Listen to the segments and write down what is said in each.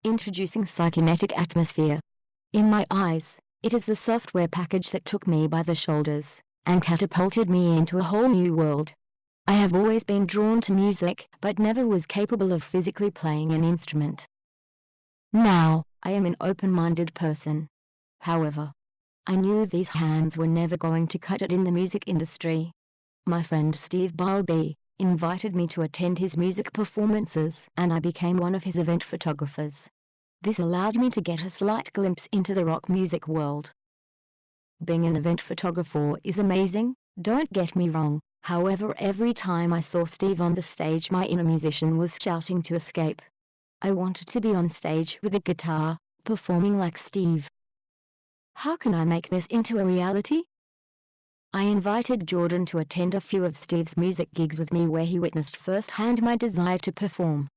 Introducing Psykinetic Atmosphere. In my eyes, it is the software package that took me by the shoulders and catapulted me into a whole new world. I have always been drawn to music, but never was capable of physically playing an instrument. Now, I am an open-minded person. However, I knew these hands were never going to cut it in the music industry. My friend Steve Balby invited me to attend his music performances, and I became one of his event photographers. This allowed me to get a slight glimpse into the rock music world. Being an event photographer is amazing, don't get me wrong. However, every time I saw Steve on the stage, my inner musician was shouting to escape. I wanted to be on stage with a guitar, performing like Steve. How can I make this into a reality? I invited Jordan to attend a few of Steve's music gigs with me, where he witnessed firsthand my desire to perform.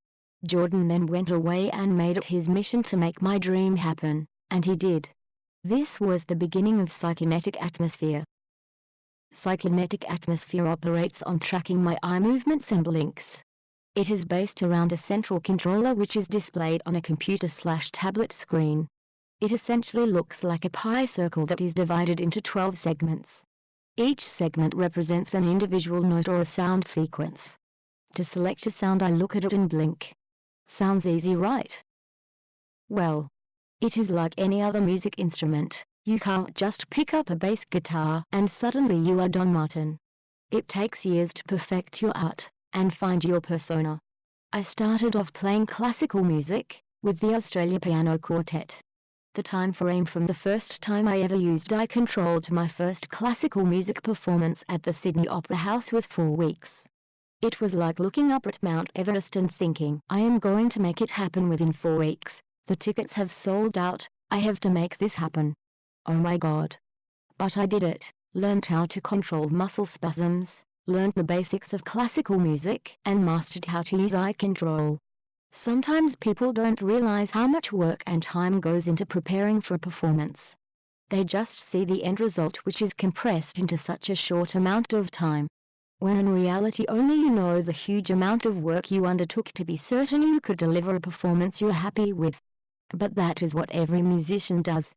Jordan then went away and made it his mission to make my dream happen, and he did. This was the beginning of Psykinetic Atmosphere. Psykinetic Atmosphere operates on tracking my eye movements and blinks. It is based around a central controller which is displayed on a computer/tablet screen. It essentially looks like a pie circle that is divided into 12 segments. Each segment represents an individual note or a sound sequence. To select a sound, I look at it and blink. Sounds easy, right? Well, it is like any other music instrument. You can't just pick up a bass guitar and suddenly you are Don Martin. It takes years to perfect your art and find your persona. I started off playing classical music with the Australia Piano Quartet. The time frame from the first time I ever used eye control to my first classical music performance at the Sydney Opera House was 4 weeks. It was like looking up at Mount Everest and thinking, I am going to make it happen within 4 weeks. The tickets have sold out, I have to make this happen. Oh my God. But I did it, learned how to control muscle spasms, learned the basics of classical music, and mastered how to use eye control. Sometimes people don't realize how much work and time goes into preparing for a performance. They just see the end result, which is compressed into such a short amount of time. When in reality only you know the huge amount of work you undertook to be certain you could deliver a performance you're happy with. But that is what every musician does.